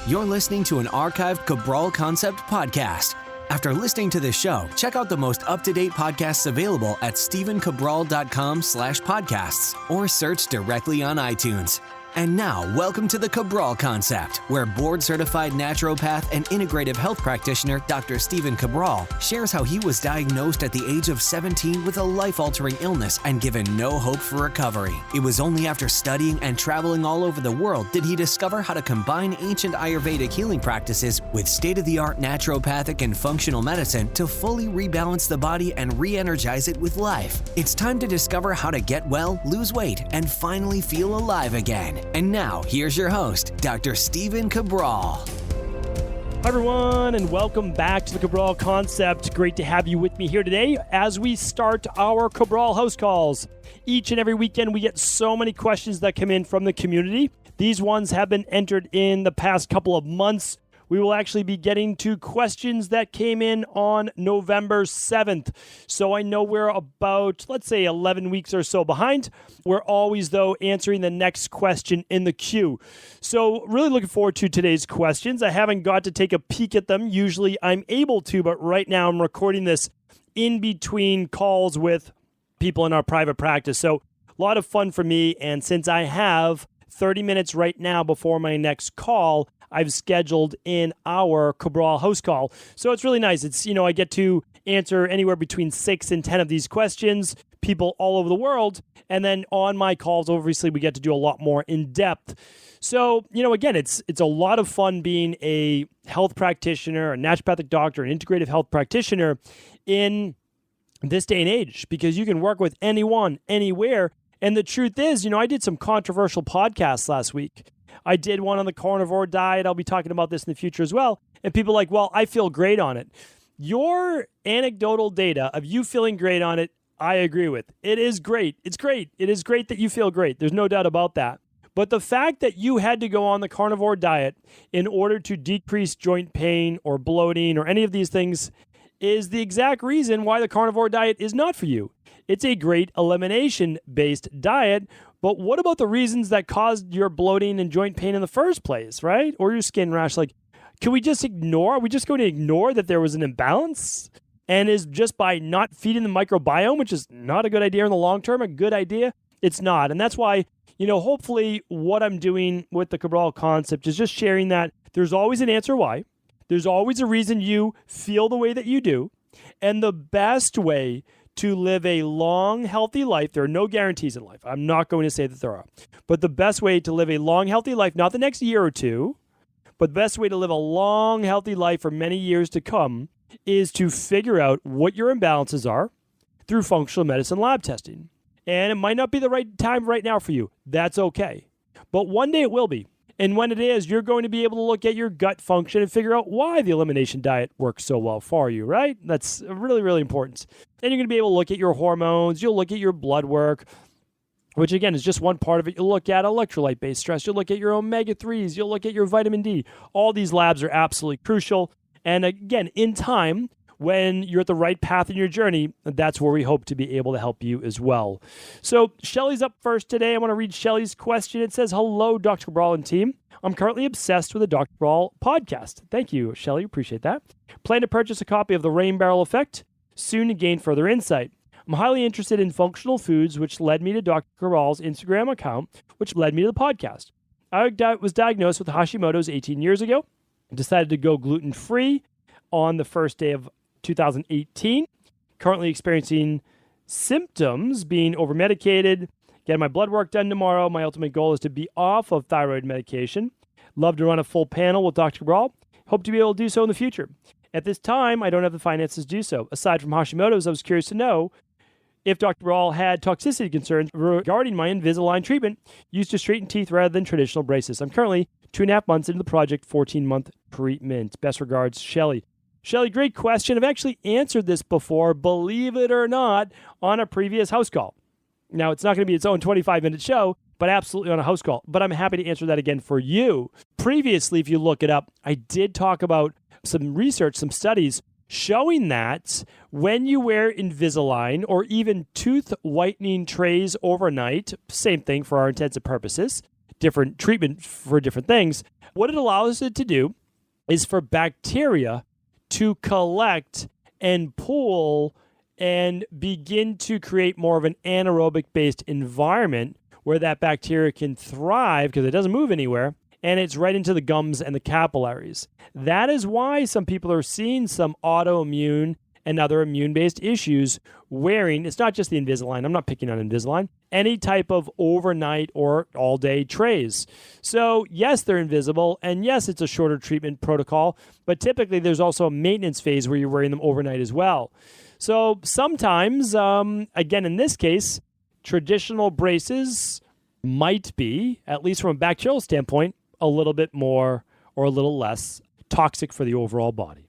You're listening to an archived Cabral Concept podcast. After listening to this show, check out the most up-to-date podcasts available at stephencabral.com/podcasts or search directly on iTunes. And now, welcome to the Cabral Concept, where board-certified naturopath and integrative health practitioner Dr. Stephen Cabral shares how he was diagnosed at the age of 17 with a life-altering illness and given no hope for recovery. It was only after studying and traveling all over the world did he discover how to combine ancient Ayurvedic healing practices with state-of-the-art naturopathic and functional medicine to fully rebalance the body and re-energize it with life. It's time to discover how to get well, lose weight, and finally feel alive again. And now, here's your host, Dr. Stephen Cabral. Hi everyone, and welcome back to the Cabral Concept. Great to have you with me here today as we start our Cabral House Calls. Each and every weekend, we get so many questions that come in from the community. These ones have been entered in the past couple of months. We will actually be getting to questions that came in on November 7th. So I know we're about, let's say, 11 weeks or so behind. We're always, though, answering the next question in the queue. So really looking forward to today's questions. I haven't got to take a peek at them. Usually I'm able to, but right now I'm recording this in between calls with people in our private practice. So a lot of fun for me. And since I have 30 minutes right now before my next call, I've scheduled in our Cabral HouseCall. So it's really nice. It's, I get to answer anywhere between 6 and 10 of these questions, people all over the world. And then on my calls, obviously, we get to do a lot more in depth. So, again, it's a lot of fun being a health practitioner, a naturopathic doctor, an integrative health practitioner in this day and age, because you can work with anyone, anywhere. And the truth is, I did some controversial podcasts last week. I did one on the carnivore diet. I'll be talking about this in the future as well. And people are like, well, I feel great on it. Your anecdotal data of you feeling great on it, I agree with. It is great. It's great. It is great that you feel great. There's no doubt about that. But the fact that you had to go on the carnivore diet in order to decrease joint pain or bloating or any of these things is the exact reason why the carnivore diet is not for you. It's a great elimination-based diet, but what about the reasons that caused your bloating and joint pain in the first place, right? Or your skin rash? Can we just ignore? Are we just going to ignore that there was an imbalance? And is just by not feeding the microbiome, which is not a good idea in the long term, a good idea? It's not. And that's why, hopefully what I'm doing with the Cabral Concept is just sharing that there's always an answer why. There's always a reason you feel the way that you do. And the best way to live a long, healthy life, there are no guarantees in life. I'm not going to say that there are. But the best way to live a long, healthy life, not the next year or two, but the best way to live a long, healthy life for many years to come is to figure out what your imbalances are through functional medicine lab testing. And it might not be the right time right now for you. That's okay. But one day it will be. And when it is, you're going to be able to look at your gut function and figure out why the elimination diet works so well for you, right? That's really, really important. And you're going to be able to look at your hormones. You'll look at your blood work, which again is just one part of it. You'll look at electrolyte-based stress. You'll look at your omega-3s. You'll look at your vitamin D. All these labs are absolutely crucial. And again, in time, when you're at the right path in your journey, that's where we hope to be able to help you as well. So Shelly's up first today. I want to read Shelly's question. It says, hello, Dr. Cabral and team. I'm currently obsessed with the Dr. Cabral podcast. Thank you, Shelly. Appreciate that. Plan to purchase a copy of The Rain Barrel Effect soon to gain further insight. I'm highly interested in functional foods, which led me to Dr. Cabral's Instagram account, which led me to the podcast. I was diagnosed with Hashimoto's 18 years ago. I decided to go gluten-free on the first day of 2018, currently experiencing symptoms, being over-medicated, getting my blood work done tomorrow. My ultimate goal is to be off of thyroid medication. Love to run a full panel with Dr. Cabral. Hope to be able to do so in the future. At this time, I don't have the finances to do so. Aside from Hashimoto's, I was curious to know if Dr. Cabral had toxicity concerns regarding my Invisalign treatment used to straighten teeth rather than traditional braces. I'm currently 2.5 months into the project, 14-month treatment. Best regards, Shelly. Shelly, great question. I've actually answered this before, believe it or not, on a previous house call. Now, it's not going to be its own 25-minute show, but absolutely on a house call. But I'm happy to answer that again for you. Previously, if you look it up, I did talk about some research, some studies showing that when you wear Invisalign or even tooth whitening trays overnight, same thing for our intents and purposes, different treatment for different things. What it allows it to do is for bacteria to collect and pool and begin to create more of an anaerobic-based environment where that bacteria can thrive because it doesn't move anywhere, and it's right into the gums and the capillaries. That is why some people are seeing some autoimmune and other immune-based issues wearing, it's not just the Invisalign, I'm not picking on Invisalign, any type of overnight or all-day trays. So yes, they're invisible, and yes, it's a shorter treatment protocol, but typically there's also a maintenance phase where you're wearing them overnight as well. So sometimes, again, in this case, traditional braces might be, at least from a bacterial standpoint, a little bit more or a little less toxic for the overall body.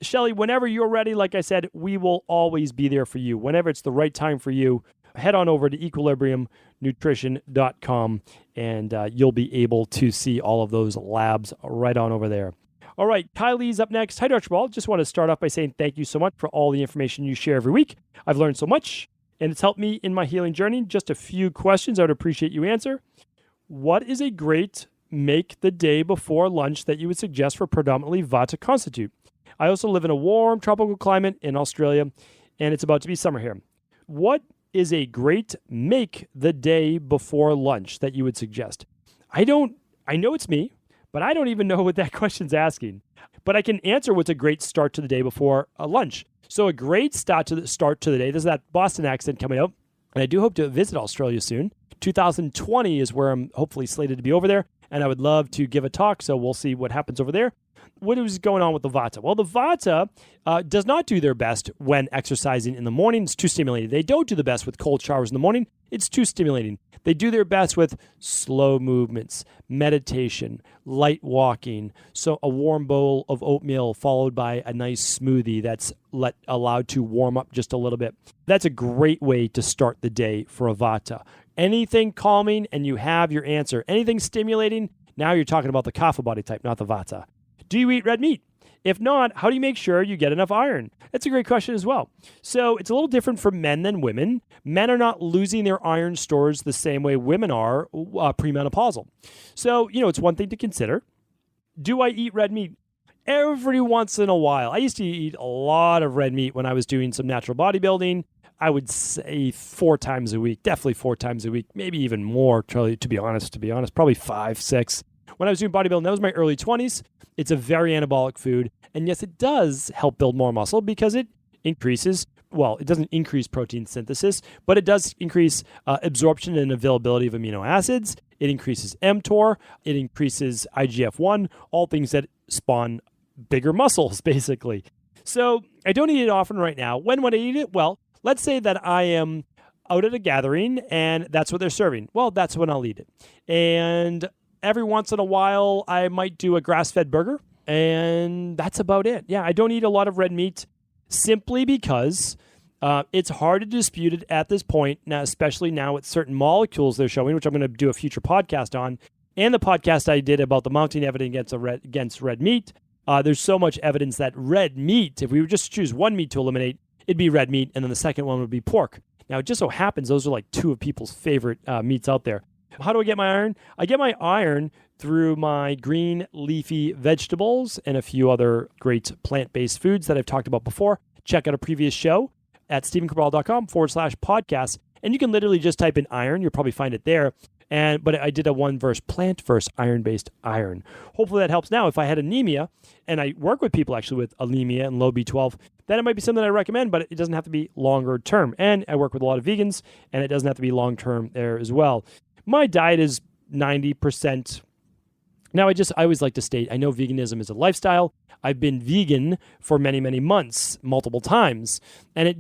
Shelly, whenever you're ready, like I said, we will always be there for you. Whenever it's the right time for you, head on over to equilibriumnutrition.com and you'll be able to see all of those labs right on over there. All right, Kylie's up next. Hi, Dr. Cabral. Just want to start off by saying thank you so much for all the information you share every week. I've learned so much, and it's helped me in my healing journey. Just a few questions I would appreciate you answer. What is a great make the day before lunch that you would suggest for predominantly Vata constitute? I also live in a warm tropical climate in Australia, and it's about to be summer here. What is a great make the day before lunch that you would suggest? I know it's me, but I don't even know what that question's asking. But I can answer what's a great start to the day before a lunch. So a great start to the day, there's that Boston accent coming out, and I do hope to visit Australia soon. 2020 is where I'm hopefully slated to be over there, and I would love to give a talk, so we'll see what happens over there. What is going on with the Vata? Well, the Vata does not do their best when exercising in the morning. It's too stimulating. They don't do the best with cold showers in the morning. It's too stimulating. They do their best with slow movements, meditation, light walking, so a warm bowl of oatmeal followed by a nice smoothie that's allowed to warm up just a little bit. That's a great way to start the day for a Vata. Anything calming and you have your answer. Anything stimulating, now you're talking about the Kapha body type, not the Vata. Do you eat red meat? If not, how do you make sure you get enough iron? That's a great question as well. So it's a little different for men than women. Men are not losing their iron stores the same way women are premenopausal. So, it's one thing to consider. Do I eat red meat? Every once in a while. I used to eat a lot of red meat when I was doing some natural bodybuilding. I would say 4 times a week, definitely 4 times a week, maybe even more, to be honest, probably 5, 6. When I was doing bodybuilding, that was my early 20s. It's a very anabolic food. And yes, it does help build more muscle because it increases, it doesn't increase protein synthesis, but it does increase absorption and availability of amino acids. It increases mTOR. It increases IGF-1, all things that spawn bigger muscles, basically. So I don't eat it often right now. When would I eat it? Well, let's say that I am out at a gathering and that's what they're serving. Well, that's when I'll eat it. And every once in a while, I might do a grass-fed burger, and that's about it. Yeah, I don't eat a lot of red meat simply because it's hard to dispute it at this point, now, especially now with certain molecules they're showing, which I'm going to do a future podcast on, and the podcast I did about the mounting evidence against red meat. There's so much evidence that red meat, if we would just choose one meat to eliminate, it'd be red meat, and then the second one would be pork. Now, it just so happens those are like 2 of people's favorite meats out there. How do I get my iron? I get my iron through my green leafy vegetables and a few other great plant-based foods that I've talked about before. Check out a previous show at stephencabral.com/podcast. And you can literally just type in iron. You'll probably find it there. But I did a one verse plant versus iron-based iron. Hopefully that helps. Now, if I had anemia, and I work with people actually with anemia and low B12, then it might be something I recommend, but it doesn't have to be longer term. And I work with a lot of vegans, and it doesn't have to be long-term there as well. My diet is 90%. Now, I always like to state, I know veganism is a lifestyle. I've been vegan for many, many months, multiple times, and I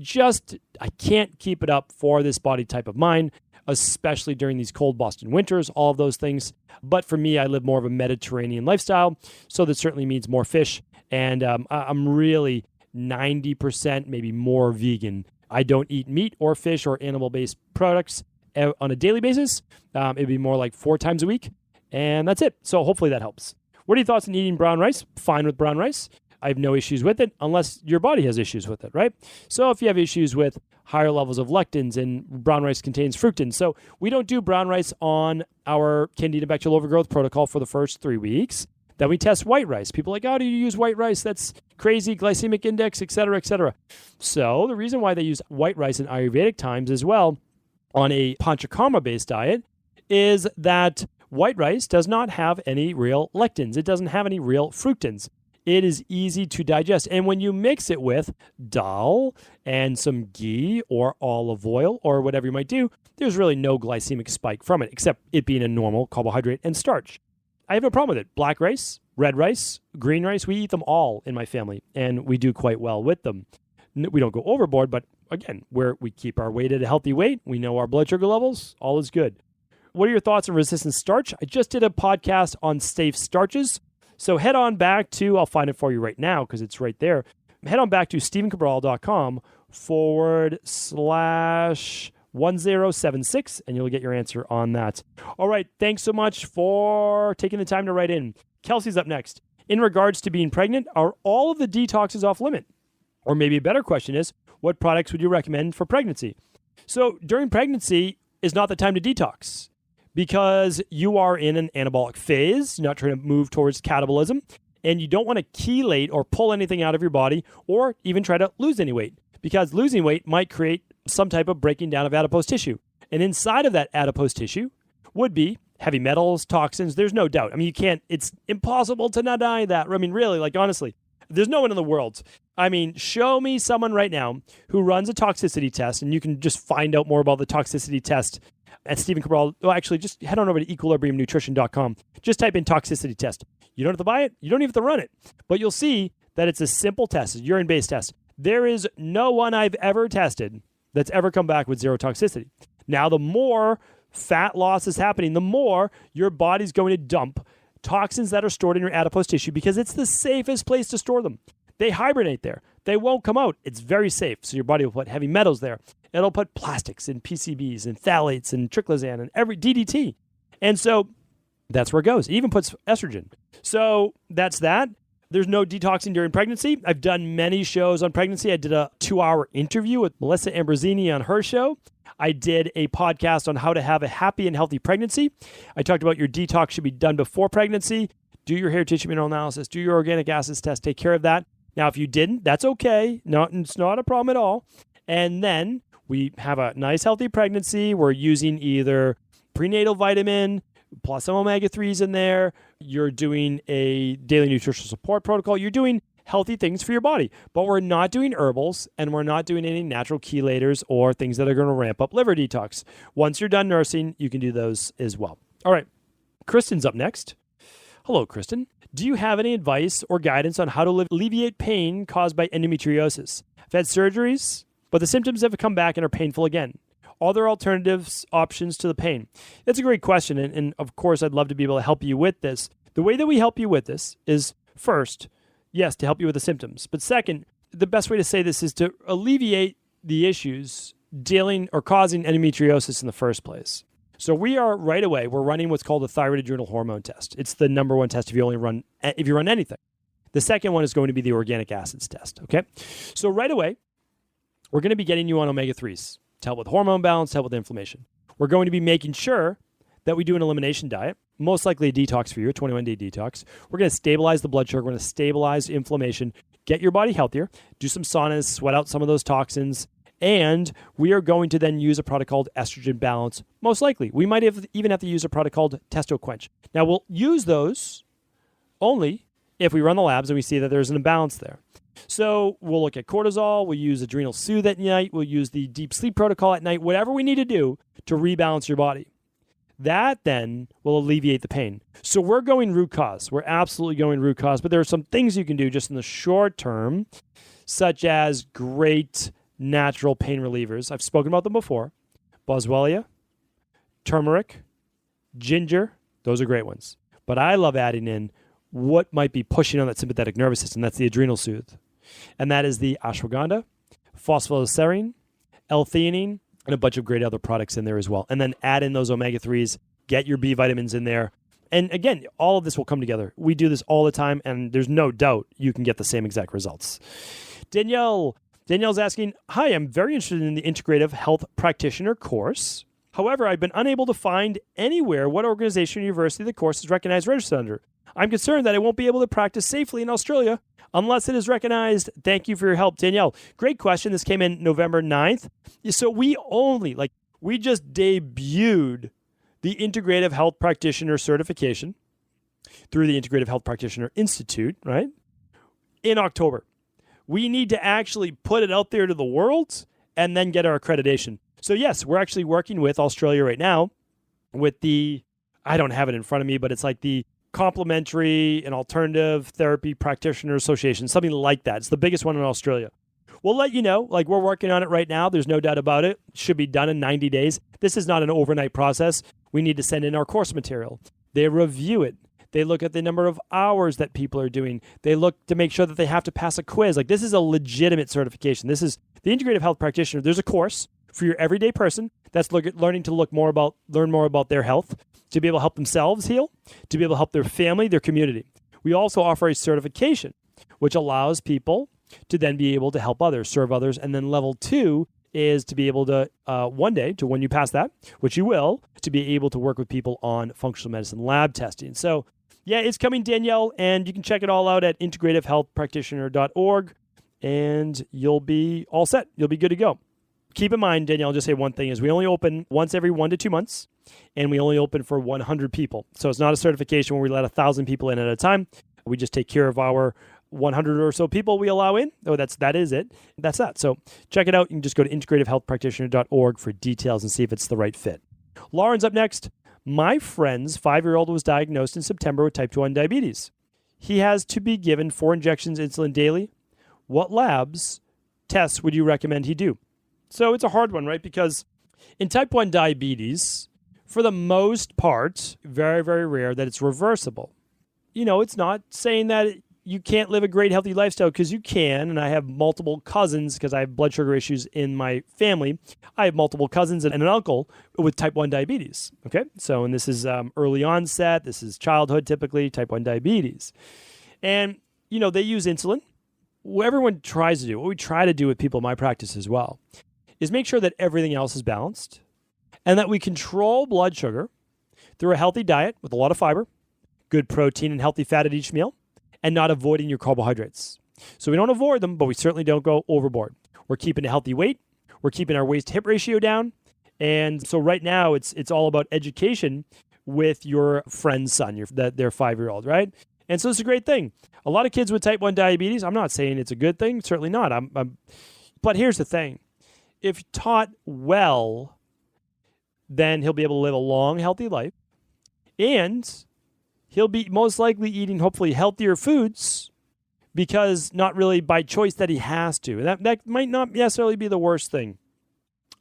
can't keep it up for this body type of mine, especially during these cold Boston winters, all of those things. But for me, I live more of a Mediterranean lifestyle, so that certainly means more fish, and I'm really 90%, maybe more vegan. I don't eat meat or fish or animal-based products on a daily basis. It'd be more like 4 times a week, and that's it. So hopefully that helps. What are your thoughts on eating brown rice? Fine with brown rice. I have no issues with it unless your body has issues with it, right? So if you have issues with higher levels of lectins, and brown rice contains fructans. So we don't do brown rice on our Candida bacterial overgrowth protocol for the first 3 weeks. Then we test white rice. People are like, oh, do you use white rice? That's crazy, glycemic index, et cetera, et cetera. So the reason why they use white rice in Ayurvedic times as well on a panchakarma-based diet is that white rice does not have any real lectins. It doesn't have any real fructans. It is easy to digest. And when you mix it with dal and some ghee or olive oil or whatever you might do, there's really no glycemic spike from it, except it being a normal carbohydrate and starch. I have no problem with it. Black rice, red rice, green rice, we eat them all in my family, and we do quite well with them. We don't go overboard, but again, we keep our weight at a healthy weight. We know our blood sugar levels. All is good. What are your thoughts on resistant starch? I just did a podcast on safe starches. So head on back to, I'll find it for you right now because it's right there. Head on back to stephencabral.com/1076 and you'll get your answer on that. All right. Thanks so much for taking the time to write in. Kelsey's up next. In regards to being pregnant, are all of the detoxes off limit? Or maybe a better question is, what products would you recommend for pregnancy? So during pregnancy is not the time to detox because you are in an anabolic phase, not trying to move towards catabolism, and you don't want to chelate or pull anything out of your body or even try to lose any weight because losing weight might create some type of breaking down of adipose tissue. And inside of that adipose tissue would be heavy metals, toxins. There's no doubt. I mean, it's impossible to deny that. I mean, really, like honestly, there's no one in the world. I mean, show me someone right now who runs a toxicity test, and you can just find out more about the toxicity test at Stephen Cabral. Well, actually, just head on over to equilibriumnutrition.com. Just type in toxicity test. You don't have to buy it. You don't even have to run it. But you'll see that it's a simple test, a urine-based test. There is no one I've ever tested that's ever come back with zero toxicity. Now, the more fat loss is happening, the more your body's going to dump toxins that are stored in your adipose tissue because it's the safest place to store them. They hibernate there. They won't come out. It's very safe. So your body will put heavy metals there. It'll put plastics and PCBs and phthalates and triclosan and every DDT. And so that's where it goes. It even puts estrogen. So that's that. There's no detoxing during pregnancy. I've done many shows on pregnancy. I did a 2-hour interview with Melissa Ambrosini on her show. I did a podcast on how to have a happy and healthy pregnancy. I talked about your detox should be done before pregnancy. Do your hair tissue mineral analysis. Do your organic acids test. Take care of that. Now, if you didn't, that's okay. It's not a problem at all. And then we have a nice, healthy pregnancy. We're using either prenatal vitamin plus some omega-3s in there. You're doing a daily nutritional support protocol. You're doing healthy things for your body. But we're not doing herbals, and we're not doing any natural chelators or things that are going to ramp up liver detox. Once you're done nursing, you can do those as well. All right. Kristen's up next. Hello, Kristen. Do you have any advice or guidance on how to alleviate pain caused by endometriosis? I've had surgeries, but the symptoms have come back and are painful again. Are there alternatives, options to the pain? That's a great question, and of course, I'd love to be able to help you with this. The way that we help you with this is, first, yes, to help you with the symptoms. But second, the best way to say this is to alleviate the issues dealing or causing endometriosis in the first place. So we're running what's called a thyroid adrenal hormone test. It's the number one test if you run anything. The second one is going to be the organic acids test, okay? So right away, we're going to be getting you on omega-3s to help with hormone balance, to help with inflammation. We're going to be making sure that we do an elimination diet, most likely a detox for you, a 21-day detox. We're going to stabilize the blood sugar. We're going to stabilize inflammation, get your body healthier, do some saunas, sweat out some of those toxins, and we are going to then use a product called estrogen balance, most likely. We might even have to use a product called Testo Quench. Now, we'll use those only if we run the labs and we see that there's an imbalance there. So we'll look at cortisol, we'll use adrenal soothe at night, we'll use the deep sleep protocol at night, whatever we need to do to rebalance your body. That then will alleviate the pain. So we're going root cause. We're absolutely going root cause, but there are some things you can do just in the short term, such as great natural pain relievers. I've spoken about them before. Boswellia, turmeric, ginger, those are great ones. But I love adding in what might be pushing on that sympathetic nervous system. That's the adrenal soothe. And that is the ashwagandha, phosphoserine, L-theanine, and a bunch of great other products in there as well. And then add in those omega-3s, get your B vitamins in there, And again, all of this will come together. We do this all the time, and there's no doubt you can get the same exact results. Danielle's asking, hi, I'm very interested in the Integrative Health Practitioner course. However, I've been unable to find anywhere what organization or university the course is recognized registered under. I'm concerned that I won't be able to practice safely in Australia unless it is recognized. Thank you for your help, Danielle. Great question. This came in November 9th. So we just debuted the Integrative Health Practitioner certification through the Integrative Health Practitioner Institute, right? In October. We need to actually put it out there to the world and then get our accreditation. So yes, we're actually working with Australia right now with I don't have it in front of me, but it's like the Complementary and Alternative Therapy Practitioner Association, something like that. It's the biggest one in Australia. We'll let you know, we're working on it right now. There's no doubt about it. It should be done in 90 days. This is not an overnight process. We need to send in our course material. They review it. They look at the number of hours that people are doing. They look to make sure that they have to pass a quiz. This is a legitimate certification. This is the Integrative Health Practitioner. There's a course for your everyday person that's learning to learn more about their health, to be able to help themselves heal, to be able to help their family, their community. We also offer a certification, which allows people to then be able to help others, serve others. And then level 2 is to be able to, one day, to when you pass that, which you will, to be able to work with people on functional medicine lab testing. So yeah, it's coming, Danielle, and you can check it all out at integrativehealthpractitioner.org, and you'll be all set. You'll be good to go. Keep in mind, Danielle, I'll just say one thing, is we only open once every 1 to 2 months, and we only open for 100 people. So it's not a certification where we let 1,000 people in at a time. We just take care of our 100 or so people we allow in. That is it. That's that. So check it out. You can just go to integrativehealthpractitioner.org for details and see if it's the right fit. Lauren's up next. My friend's 5-year-old was diagnosed in September with type 1 diabetes. He has to be given 4 injections insulin daily. What tests would you recommend he do? So it's a hard one, right? Because in type 1 diabetes, for the most part, very, very rare that it's reversible. It's not saying that you can't live a great, healthy lifestyle, because you can. And I have multiple cousins, because I have blood sugar issues in my family. I have multiple cousins and an uncle with type 1 diabetes. Okay. So, and this is early onset. This is childhood, typically, type 1 diabetes. And, they use insulin. What everyone tries to do, what we try to do with people in my practice as well, is make sure that everything else is balanced and that we control blood sugar through a healthy diet with a lot of fiber, good protein and healthy fat at each meal, and not avoiding your carbohydrates. So we don't avoid them, but we certainly don't go overboard. We're keeping a healthy weight. We're keeping our waist-to-hip ratio down. And so right now, it's all about education with your friend's son, their 5-year-old, right? And so it's a great thing. A lot of kids with type 1 diabetes, I'm not saying it's a good thing, certainly not. But here's the thing. If taught well, then he'll be able to live a long, healthy life. And he'll be most likely eating, hopefully, healthier foods, because not really by choice that he has to. And that might not necessarily be the worst thing.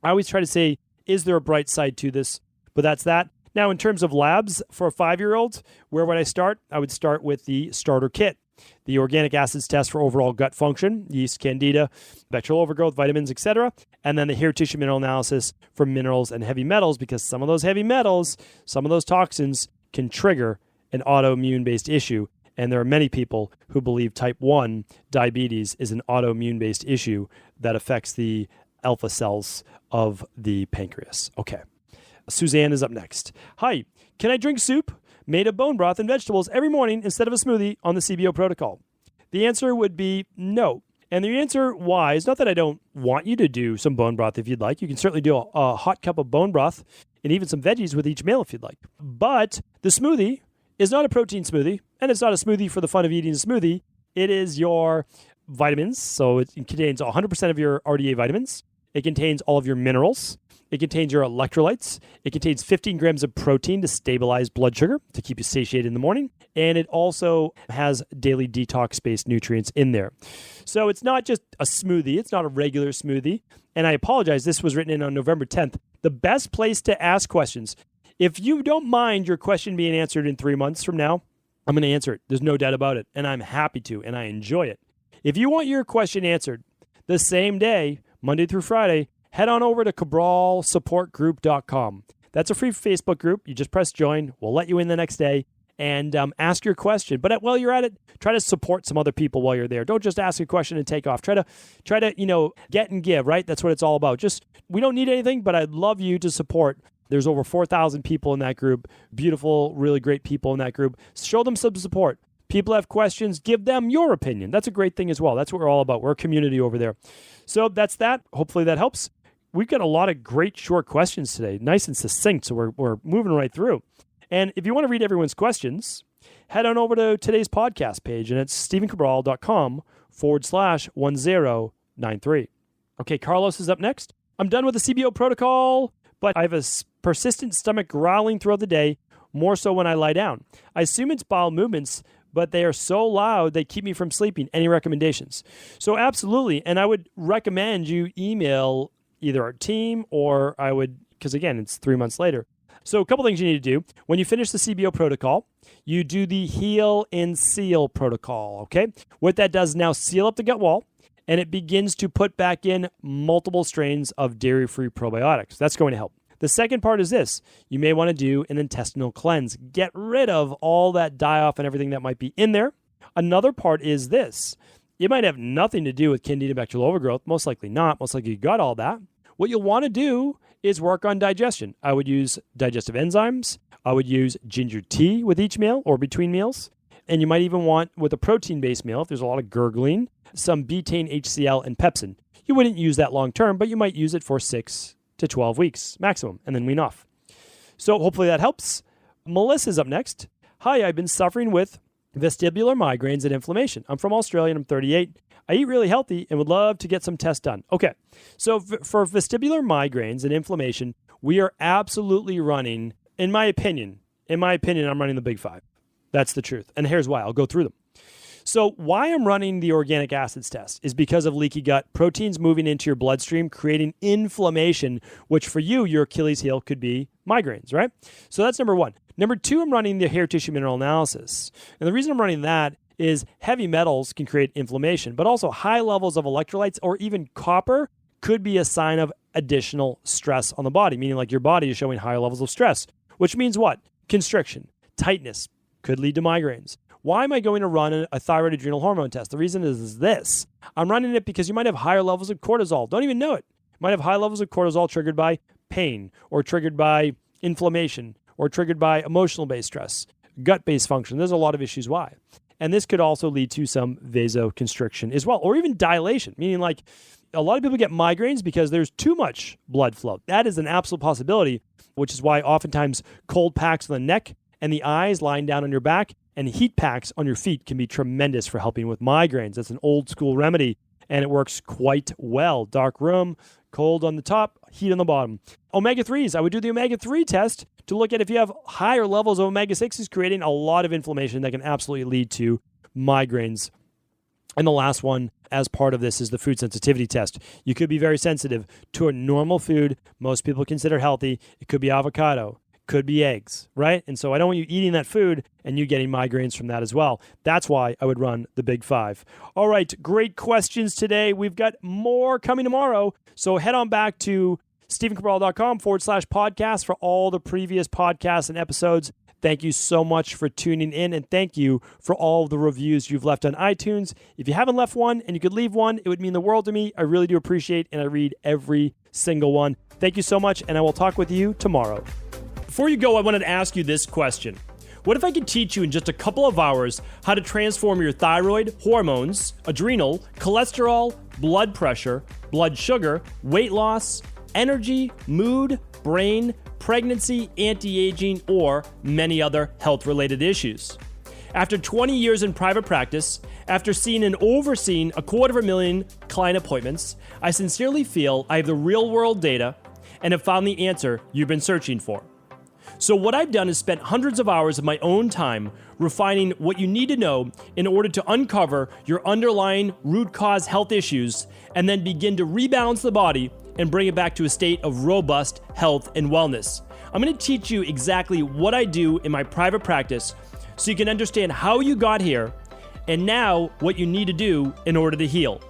I always try to say, is there a bright side to this? But that's that. Now, in terms of labs for a 5-year-old, where would I start? I would start with the starter kit. The organic acids test for overall gut function, yeast, candida, bacterial overgrowth, vitamins, etc. And then the hair tissue mineral analysis for minerals and heavy metals, because some of those heavy metals, some of those toxins can trigger an autoimmune-based issue. And there are many people who believe type 1 diabetes is an autoimmune-based issue that affects the alpha cells of the pancreas. Okay. Suzanne is up next. Hi, can I drink soup made of bone broth and vegetables every morning instead of a smoothie on the CBO protocol? The answer would be no. And the answer why is not that I don't want you to do some bone broth if you'd like. You can certainly do a hot cup of bone broth and even some veggies with each meal if you'd like. But the smoothie is not a protein smoothie, and it's not a smoothie for the fun of eating a smoothie. It is your vitamins. So it contains 100% of your RDA vitamins. It contains all of your minerals. It contains your electrolytes. It contains 15 grams of protein to stabilize blood sugar, to keep you satiated in the morning. And it also has daily detox-based nutrients in there. So it's not just a smoothie. It's not a regular smoothie. And I apologize, this was written in on November 10th. The best place to ask questions. If you don't mind your question being answered in 3 months from now, I'm going to answer it. There's no doubt about it. And I'm happy to, and I enjoy it. If you want your question answered the same day, Monday through Friday, head on over to cabralsupportgroup.com. That's a free Facebook group. You just press join. We'll let you in the next day. and ask your question. But while you're at it, try to support some other people while you're there. Don't just ask a question and take off. Try to get and give, right? That's what it's all about. We don't need anything, but I'd love you to support. There's over 4,000 people in that group. Beautiful, really great people in that group. Show them some support. People have questions, give them your opinion. That's a great thing as well. That's what we're all about. We're a community over there. So that's that. Hopefully that helps. We've got a lot of great short questions today, nice and succinct, so we're moving right through. And if you want to read everyone's questions, head on over to today's podcast page, and it's stephencabral.com/1093. Okay, Carlos is up next. I'm done with the CBO protocol, but I have a persistent stomach growling throughout the day, more so when I lie down. I assume it's bowel movements, but they are so loud they keep me from sleeping. Any recommendations? So absolutely, and I would recommend you email either our team or because again, it's 3 months later. So a couple things you need to do. When you finish the CBO protocol, you do the heal and seal protocol, okay? What that does now, seal up the gut wall, and it begins to put back in multiple strains of dairy-free probiotics. That's going to help. The second part is this. You may want to do an intestinal cleanse. Get rid of all that die-off and everything that might be in there. Another part is this. It might have nothing to do with candida bacterial overgrowth. Most likely not. Most likely you got all that. What you'll want to do is work on digestion. I would use digestive enzymes. I would use ginger tea with each meal or between meals. And you might even want, with a protein-based meal, if there's a lot of gurgling, some betaine, HCl, and pepsin. You wouldn't use that long-term, but you might use it for 6 to 12 weeks maximum, and then wean off. So hopefully that helps. Melissa's up next. Hi, I've been suffering with vestibular migraines and inflammation. I'm from Australia and I'm 38. I eat really healthy and would love to get some tests done. Okay, so for vestibular migraines and inflammation, we are absolutely running, in my opinion, I'm running the big 5. That's the truth. And here's why. I'll go through them. So why I'm running the organic acids test is because of leaky gut, proteins moving into your bloodstream, creating inflammation, which for you, your Achilles heel could be migraines, right? So that's number 1. Number 2, I'm running the hair tissue mineral analysis. And the reason I'm running that is heavy metals can create inflammation, but also high levels of electrolytes or even copper could be a sign of additional stress on the body, meaning like your body is showing higher levels of stress, which means what? Constriction, tightness could lead to migraines. Why am I going to run a thyroid adrenal hormone test? The reason is this. I'm running it because you might have higher levels of cortisol. Don't even know it. You might have high levels of cortisol triggered by pain or triggered by inflammation or triggered by emotional-based stress, gut-based function. There's a lot of issues why. And this could also lead to some vasoconstriction as well, or even dilation, meaning like a lot of people get migraines because there's too much blood flow. That is an absolute possibility, which is why oftentimes cold packs on the neck and the eyes lying down on your back and heat packs on your feet can be tremendous for helping with migraines. That's an old school remedy, and it works quite well. Dark room, cold on the top, heat on the bottom. Omega-3s, I would do the omega-3 test to look at if you have higher levels of omega-6s, creating a lot of inflammation that can absolutely lead to migraines. And the last one, as part of this, is the food sensitivity test. You could be very sensitive to a normal food most people consider healthy. It could be avocado. Could be eggs, right? And so I don't want you eating that food and you getting migraines from that as well. That's why I would run the big 5. All right, great questions today. We've got more coming tomorrow. So head on back to stephencabral.com/podcast for all the previous podcasts and episodes. Thank you so much for tuning in, and thank you for all of the reviews you've left on iTunes. If you haven't left one and you could leave one, it would mean the world to me. I really do appreciate, and I read every single one. Thank you so much, and I will talk with you tomorrow. Before you go, I wanted to ask you this question. What if I could teach you in just a couple of hours how to transform your thyroid, hormones, adrenal, cholesterol, blood pressure, blood sugar, weight loss, energy, mood, brain, pregnancy, anti-aging, or many other health-related issues? After 20 years in private practice, after seeing and overseeing 250,000 client appointments, I sincerely feel I have the real-world data and have found the answer you've been searching for. So what I've done is spent hundreds of hours of my own time refining what you need to know in order to uncover your underlying root cause health issues and then begin to rebalance the body and bring it back to a state of robust health and wellness. I'm going to teach you exactly what I do in my private practice so you can understand how you got here and now what you need to do in order to heal.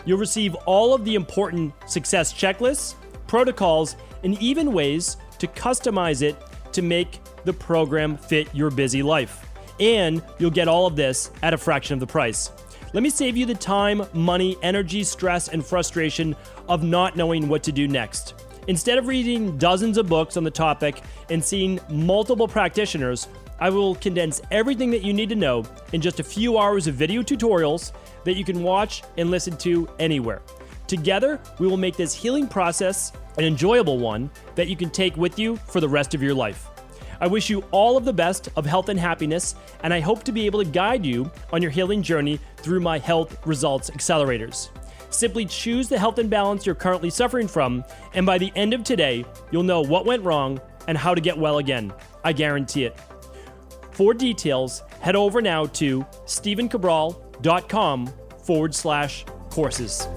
You'll receive all of the important success checklists, protocols, and even ways to customize it to make the program fit your busy life. And you'll get all of this at a fraction of the price. Let me save you the time, money, energy, stress, and frustration of not knowing what to do next. Instead of reading dozens of books on the topic and seeing multiple practitioners, I will condense everything that you need to know in just a few hours of video tutorials that you can watch and listen to anywhere. Together, we will make this healing process an enjoyable one that you can take with you for the rest of your life. I wish you all of the best of health and happiness, and I hope to be able to guide you on your healing journey through my Health Results Accelerators. Simply choose the health imbalance you're currently suffering from, and by the end of today, you'll know what went wrong and how to get well again. I guarantee it. For details, head over now to stephencabral.com/courses.